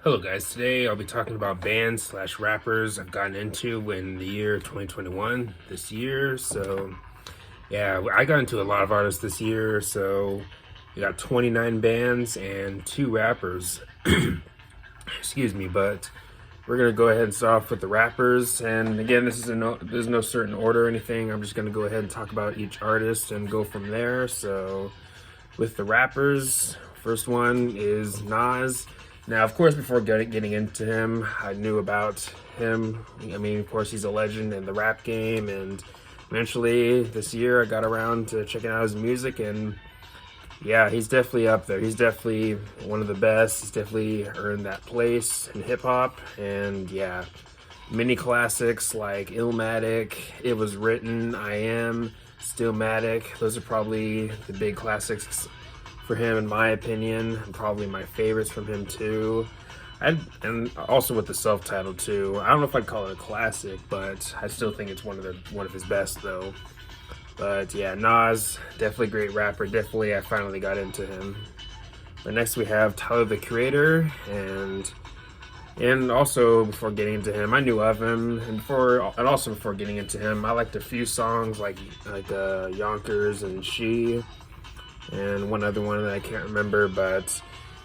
Hello guys, today I'll be talking about bands slash rappers I've gotten into in the year 2021, this year. So yeah, I got into a lot of artists this year. So we got 29 bands and 2 rappers. Excuse me, but we're gonna go ahead and start off with the rappers. And again, there's no certain order or anything. I'm just gonna go ahead and talk about each artist and go from there. So with the rappers, first one is Nas. Now, of course, before getting into him, I knew about him. I mean, of course, he's a legend in the rap game, and eventually this year I got around to checking out his music, and yeah, he's definitely up there. He's definitely one of the best. He's definitely earned that place in hip hop, and yeah, many classics like Illmatic, It Was Written, I Am, Stillmatic. Those are probably the big classics for him, in my opinion, and probably my favorites from him too. And also with the self-titled too. I don't know if I'd call it a classic, but I still think it's one of his best though. But yeah, Nas, definitely a great rapper. Definitely, I finally got into him. But next we have Tyler the Creator, and also before getting into him, I knew of him, and also before getting into him, I liked a few songs like Yonkers and She, and one other one that I can't remember. But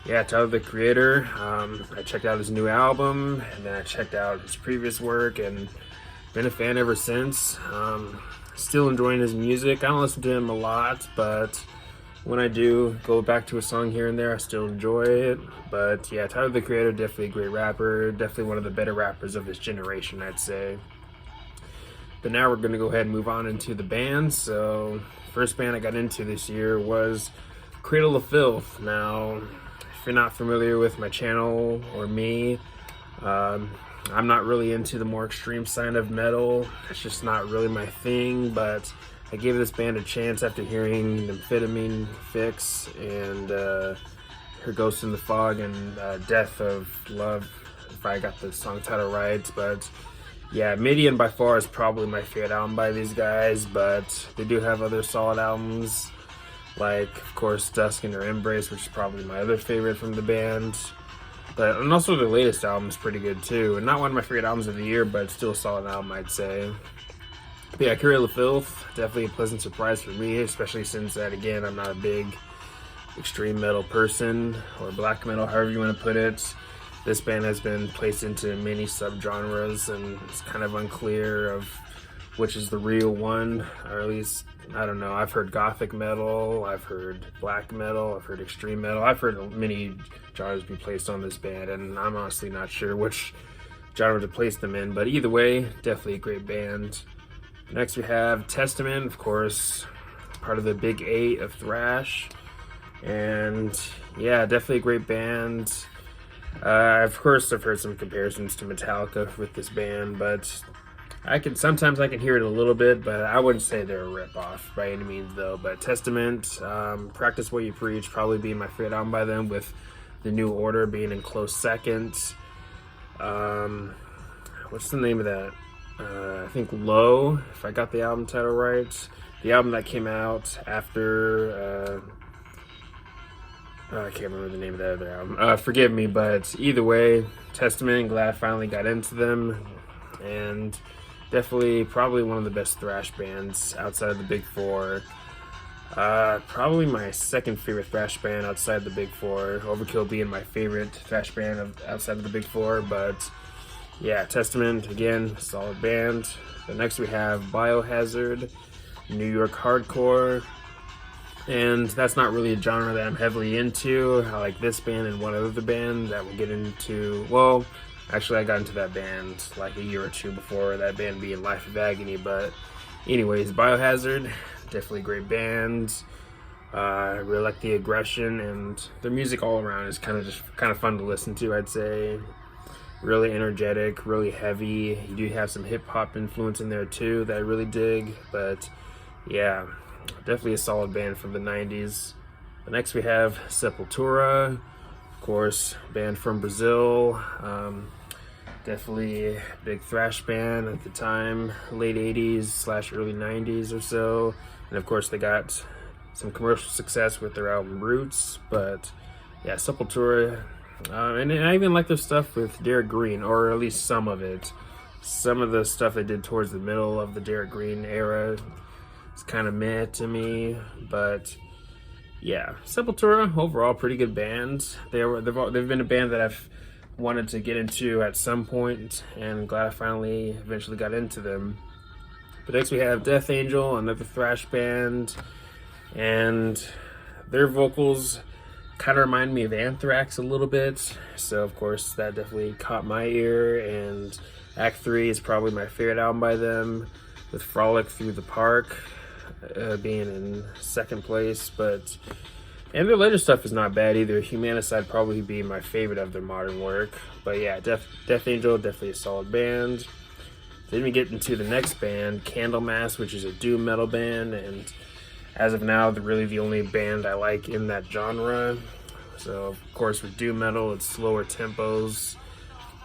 yeah, Tyler the Creator, I checked out his new album, and then I checked out his previous work, and been a fan ever since. Still enjoying his music. I don't listen to him a lot, but when I do go back to a song here and there, I still enjoy it. But yeah, Tyler the Creator, definitely a great rapper, definitely one of the better rappers of his generation, I'd say. But now we're going to go ahead and move on into the bands. So first band I got into this year was Cradle of Filth. Now, if you're not familiar with my channel or me, I'm not really into the more extreme side of metal. It's just not really my thing, but I gave this band a chance after hearing Amphetamine Fix and Her Ghost in the Fog and Death of Love, if I got the song title right. But yeah, Midian by far is probably my favorite album by these guys, but they do have other solid albums, like, of course, Dusk and Her Embrace, which is probably my other favorite from the band. And also their latest album is pretty good too. And not one of my favorite albums of the year, but still a solid album, I'd say. But yeah, Cradle of Filth, definitely a pleasant surprise for me, especially since that, again, I'm not a big extreme metal person, or black metal, however you want to put it. This band has been placed into many subgenres, and it's kind of unclear of which is the real one, or at least, I don't know. I've heard gothic metal, I've heard black metal, I've heard extreme metal. I've heard many genres be placed on this band, and I'm honestly not sure which genre to place them in, but either way, definitely a great band. Next we have Testament, of course, part of the big 8 of thrash, and yeah, definitely a great band. Of course, I've heard some comparisons to Metallica with this band, but sometimes I can hear it a little bit, but I wouldn't say they're a ripoff by any means though. But Testament, Practice What You Preach, probably being my favorite album by them, with The New Order being in close second. What's the name of that? I think Low, if I got the album title right. The album that came out after, I can't remember the name of the other album. Forgive me, but either way, Testament, glad I finally got into them. And definitely probably one of the best thrash bands outside of the big 4. Probably my second favorite thrash band outside the big 4. Overkill being my favorite thrash band outside of the big 4. But yeah, Testament, again, solid band. But next we have Biohazard, New York Hardcore. And that's not really a genre that I'm heavily into. I like this band and one other band that we'll get into. Well, actually, I got into that band like a year or two before that band being Life of Agony. But anyways, Biohazard, definitely a great band. I really like the aggression, and their music all around is kind of fun to listen to, I'd say. Really energetic, really heavy. You do have some hip hop influence in there too that I really dig. But yeah, definitely a solid band from the 90s. But next we have Seppaltura, of course, band from Brazil. Definitely a big thrash band at the time, late 80s / early 90s or so. And of course they got some commercial success with their album Roots. But yeah, Seppaltura, And I even like their stuff with Derek Green, or at least some of it. Some of the stuff they did towards the middle of the Derek Green era is kind of meh to me, but yeah, Seppaltura overall pretty good band. They've been a band that I've wanted to get into at some point, and I'm glad I finally eventually got into them. But next we have Death Angel, another thrash band, and their vocals kind of remind me of Anthrax a little bit, so of course that definitely caught my ear. And Act 3 is probably my favorite album by them, with Frolic Through the Park being in second place. And their later stuff is not bad either. Humanicide probably be my favorite of their modern work. But yeah, Death Angel, definitely a solid band. Then we get into the next band, Candlemass, which is a doom metal band, and as of now, they're really the only band I like in that genre. So of course with doom metal, it's slower tempos,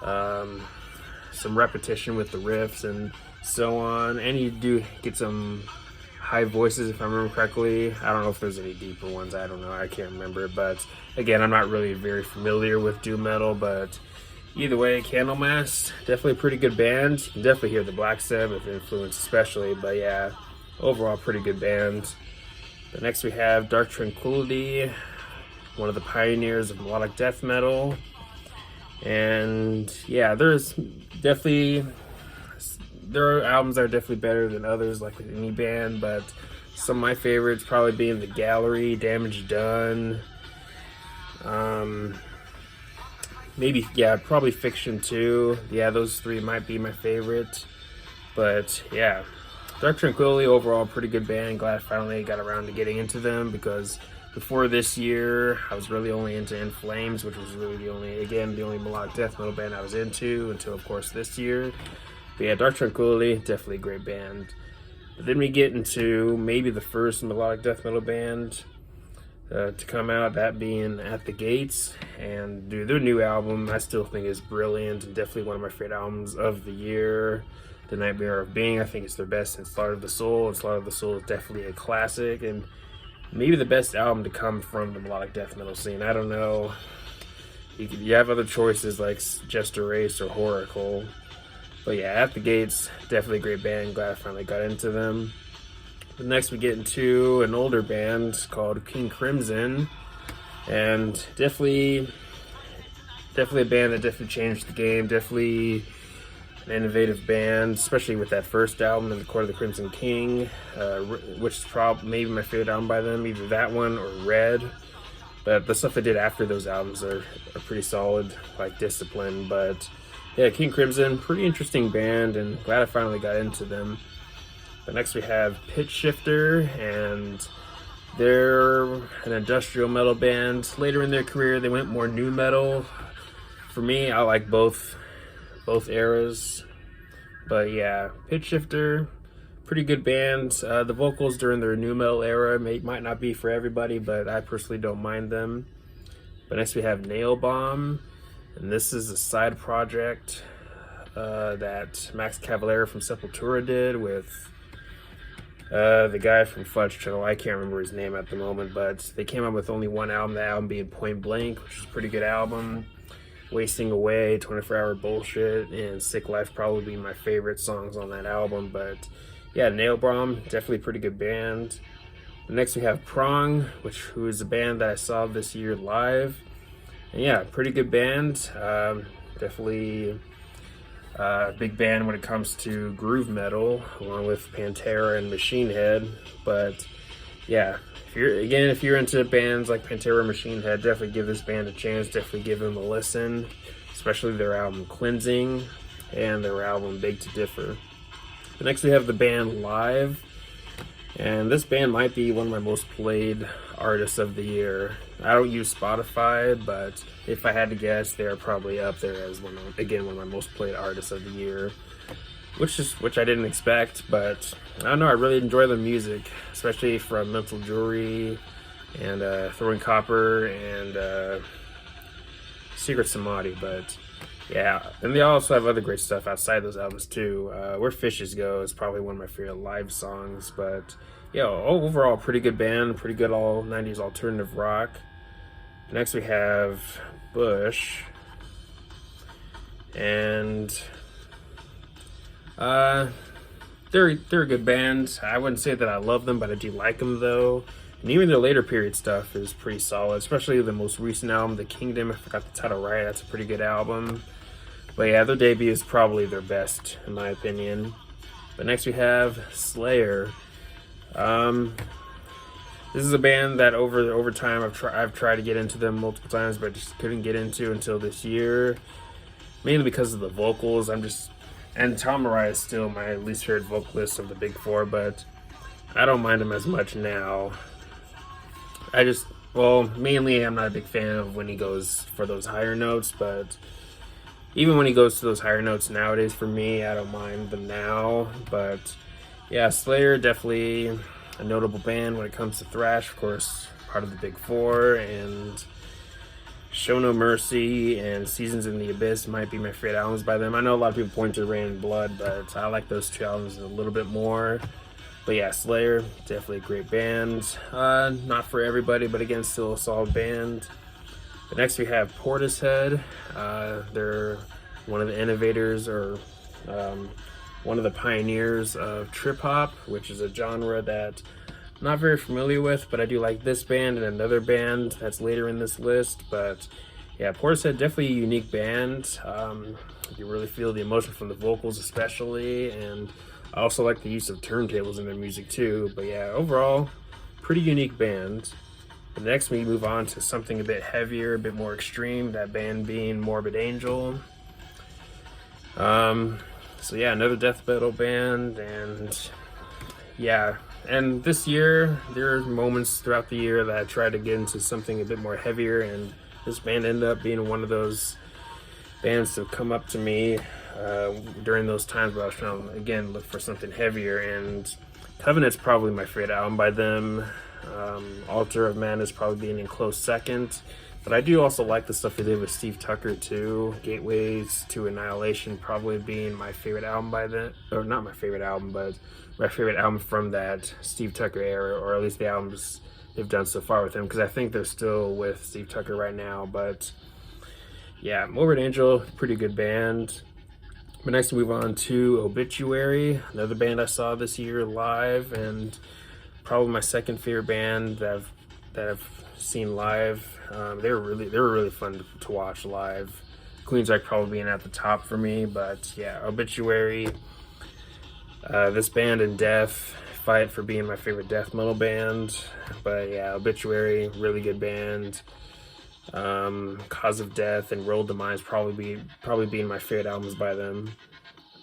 some repetition with the riffs and so on, and you do get some high voices if I remember correctly. I don't know if there's any deeper ones, I don't know, I can't remember, but again, I'm not really very familiar with doom metal. But either way, Candlemass, definitely a pretty good band. You can definitely hear the Black Sabbath influence especially, but yeah, overall pretty good band. But next we have Dark Tranquillity, one of the pioneers of melodic death metal. And yeah, their albums are definitely better than others, like with any band, but some of my favorites probably being The Gallery, Damage Done, probably Fiction too. Yeah, those three might be my favorite. But yeah, Dark Tranquillity overall pretty good band. Glad I finally got around to getting into them, because before this year I was really only into In Flames, which was really the only melodic death metal band I was into until of course this year. But yeah, Dark Tranquillity, definitely a great band. But then we get into maybe the first melodic death metal band to come out, that being At the Gates. And dude, their new album I still think is brilliant, and definitely one of my favorite albums of the year. The Nightmare of Being, I think it's their best since Slaughter of the Soul, and Slaughter of the Soul is definitely a classic, and maybe the best album to come from the melodic death metal scene. I don't know. You have other choices like Jester Race or Horacle. But yeah, At the Gates, definitely a great band. Glad I finally got into them. But next we get into an older band called King Crimson. And definitely a band that definitely changed the game. Definitely an innovative band, especially with that first album, In the Court of the Crimson King, which is probably maybe my favorite album by them, either that one or Red. But the stuff they did after those albums are pretty solid, like Discipline. But yeah, King Crimson, pretty interesting band, and glad I finally got into them. But next we have Pitch Shifter, and they're an industrial metal band. Later in their career, they went more nu metal. For me, I like both eras. But yeah, Pitch Shifter, pretty good band. The vocals during their nu metal era might not be for everybody, but I personally don't mind them. But next we have Nail Bomb, and this is a side project that Max Cavalera from Seppaltura did with the guy from Fudge Channel. I can't remember his name at the moment, but they came out with only one album, the album being Point Blank, which is a pretty good album. Wasting Away, 24 Hour Bullshit, and Sick Life probably be my favorite songs on that album. But yeah, Nail Bomb, definitely a pretty good band. Next we have Prong, who is a band that I saw this year live. And yeah, pretty good band. Definitely a big band when it comes to groove metal, along with Pantera and Machine Head. But yeah, if you're into bands like Pantera and Machine Head, definitely give this band a chance. Definitely give them a listen, especially their album Cleansing and their album Beg to Differ. But next we have the band Live, and this band might be one of my most played artists of the year. I don't use Spotify, but if I had to guess, they're probably up there as one of my most played artists of the year, which I didn't expect. But I don't know, I really enjoy their music, especially from Mental Jewelry and Throwing Copper and Secret Samadhi. But yeah, and they also have other great stuff outside those albums too. Where Fishes Go is probably one of my favorite live songs. But yeah, overall pretty good band, pretty good all 90s alternative rock. Next we have Bush. And they're a good band. I wouldn't say that I love them, but I do like them though. And even their later period stuff is pretty solid, especially the most recent album, The Kingdom. If I got the title right, that's a pretty good album. But yeah, their debut is probably their best, in my opinion. But next we have Slayer. This is a band that over time I've tried to get into them multiple times, but just couldn't get into until this year. Mainly because of the vocals. And Tom Araya is still my least favorite vocalist of the big four, but I don't mind him as much now. Mainly I'm not a big fan of when he goes for those higher notes, but even when he goes to those higher notes nowadays, for me, I don't mind them now. But yeah, Slayer, definitely a notable band when it comes to thrash. Of course, part of the big four, and Show No Mercy and Seasons in the Abyss might be my favorite albums by them. I know a lot of people point to Rain and Blood, but I like those two albums a little bit more. But yeah, Slayer, definitely a great band. Not for everybody, but again, still a solid band. But next we have Portishead. They're one of the innovators, or one of the pioneers of trip hop, which is a genre that I'm not very familiar with, but I do like this band and another band that's later in this list. But yeah, Portishead, definitely a unique band. You really feel the emotion from the vocals especially, and I also like the use of turntables in their music too. But yeah, overall, pretty unique band. But next we move on to something a bit heavier, a bit more extreme, that band being Morbid Angel. So yeah, another death metal band, and yeah, and this year, there are moments throughout the year that I try to get into something a bit more heavier, and this band ended up being one of those bands to come up to me during those times where I was trying to, again, look for something heavier, and Covenant's probably my favorite album by them. Altar of Man is probably being in close second, but I do also like the stuff they did with Steve Tucker too. Gateways to Annihilation probably being my favorite album by them, or not my favorite album, but my favorite album from that Steve Tucker era, or at least the albums they've done so far with him, because I think they're still with Steve Tucker right now. But yeah, Morbid Angel, pretty good band. But next we move on to Obituary, another band I saw this year live, and probably my second favorite band that I've seen live. They were really fun to watch live. Queensryche probably being at the top for me, but yeah, Obituary. This band and Death fight for being my favorite death metal band. But yeah, Obituary, really good band. Cause of Death and World Demise probably being my favorite albums by them.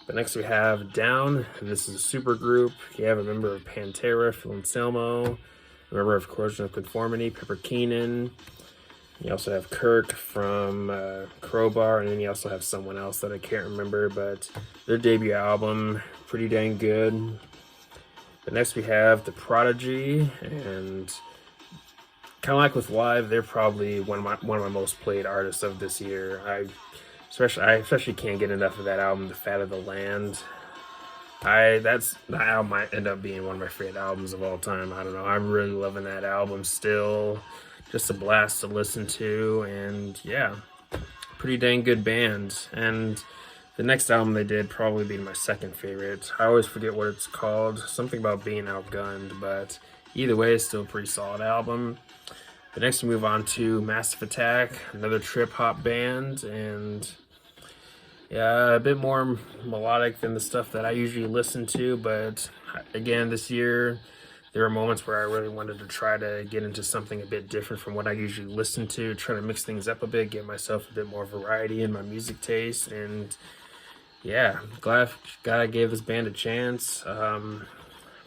But next we have Down, and this is a super group. You have a member of Pantera, Phil Anselmo, a member of Corrosion of Conformity, Pepper Keenan. You also have Kirk from Crowbar, and then you also have someone else that I can't remember, but their debut album, pretty dang good. But next we have the Prodigy, and kind of like with live, they're probably one of my most played artists of this year. I especially can't get enough of that album, The Fat of the Land. That album might end up being one of my favorite albums of all time. I don't know. I'm really loving that album still. Just a blast to listen to, and yeah, pretty dang good band. And the next album they did probably be my second favorite. I always forget what it's called. Something about being outgunned, but either way, it's still a pretty solid album. The next we move on to Massive Attack, another trip hop band, and yeah, a bit more melodic than the stuff that I usually listen to. But again, this year, there were moments where I really wanted to try to get into something a bit different from what I usually listen to, try to mix things up a bit, give myself a bit more variety in my music taste. And yeah, glad I gave this band a chance.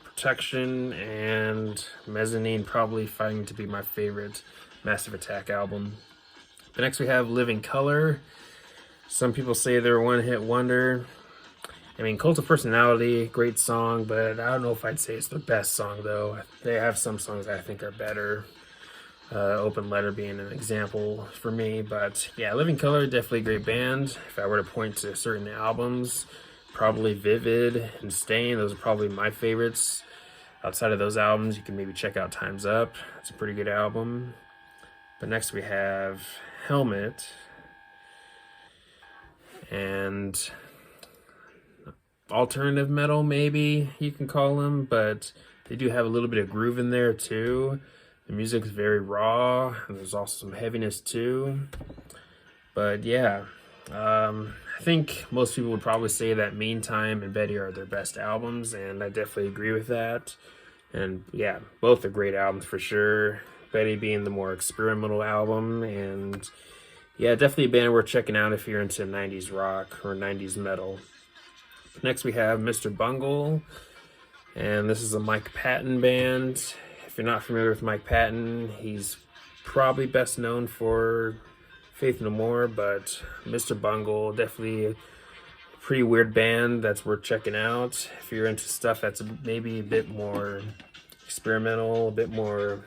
Protection and Mezzanine probably fighting to be my favorite Massive Attack album. But next we have Living Color. Some people say they're a one-hit wonder. I mean, Cult of Personality, great song, but I don't know if I'd say it's the best song, though. They have some songs I think are better. Open Letter being an example for me. But yeah, Living Color, definitely a great band. If I were to point to certain albums, probably Vivid and Stain. Those are probably my favorites. Outside of those albums, you can maybe check out Time's Up. It's a pretty good album. But next we have helmet and alternative metal, maybe you can call them, but they do have a little bit of groove in there too. The music is very raw, and there's also some heaviness too. But yeah, I think most people would probably say that Meantime and Betty are their best albums, and I definitely agree with that. And yeah, both are great albums for sure. Betty being the more experimental album, and yeah, definitely a band worth checking out if you're into 90s rock or 90s metal. Next we have Mr. Bungle, and this is a Mike Patton band. If you're not familiar with Mike Patton, he's probably best known for Faith No More, but Mr. Bungle, definitely a pretty weird band that's worth checking out. If you're into stuff that's maybe a bit more experimental, a bit more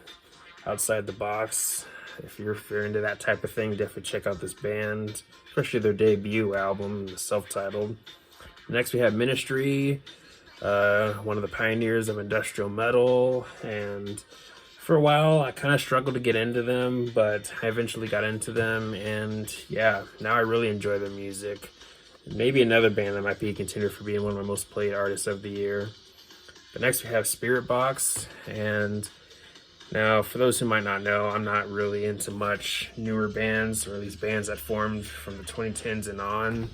outside the box, if you're into that type of thing, definitely check out this band, especially their debut album, self-titled. Next we have Ministry, one of the pioneers of industrial metal, and for a while I kind of struggled to get into them, but I eventually got into them, and yeah, now I really enjoy their music. Maybe another band that might be a contender for being one of my most played artists of the year. But next we have Spirit Box, and now for those who might not know, I'm not really into much newer bands, or these bands that formed from the 2010s and on.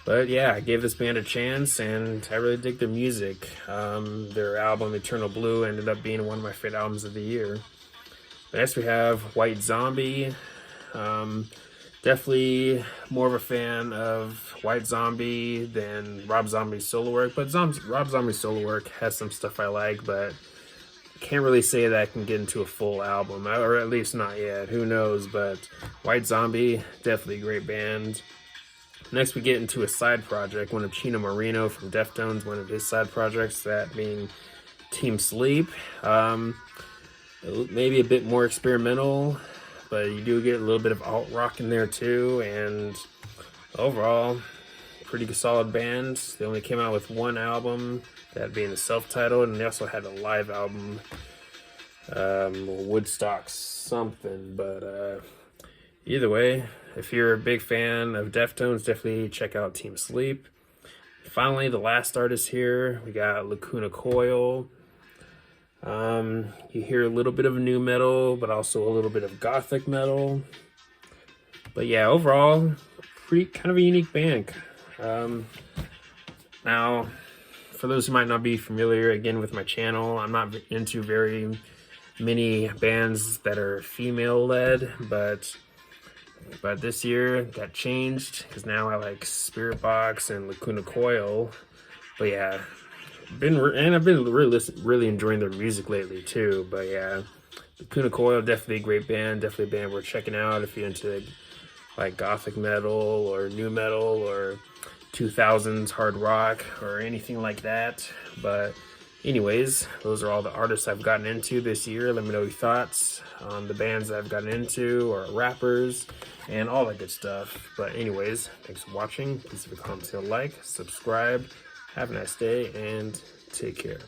But yeah, I gave this band a chance, and I really dig their music. Their album, Eternal Blue, ended up being one of my favorite albums of the year. Next we have White Zombie. Definitely more of a fan of White Zombie than Rob Zombie's solo work, but Rob Zombie's solo work has some stuff I like, but can't really say that I can get into a full album, or at least not yet. Who knows? But White Zombie, definitely a great band. Next, we get into a side project, one of Chino Moreno from Deftones, one of his side projects, that being Team Sleep. Maybe a bit more experimental, but you do get a little bit of alt rock in there too, and overall, pretty solid band. They only came out with one album, that being the self-titled, and they also had a live album, Woodstock something, but either way, if you're a big fan of Deftones, definitely check out Team Sleep. Finally, the last artist here, we got Lacuna Coil. You hear a little bit of new metal, but also a little bit of gothic metal. But yeah, overall, pretty kind of a unique band. Now, for those who might not be familiar, again, with my channel, I'm not into very many bands that are female-led, but this year that changed, because now I like Spirit Box and Lacuna Coil. But yeah, I've been really enjoying their music lately too. But yeah, Lacuna Coil, definitely a great band, definitely a band worth checking out if you're into like gothic metal or new metal or 2000s hard rock or anything like that. But anyways, those are all the artists I've gotten into this year. Let me know your thoughts on the bands that I've gotten into, or rappers, and all that good stuff. But anyways, thanks for watching. Please leave a comment, like, subscribe. Have a nice day, and take care.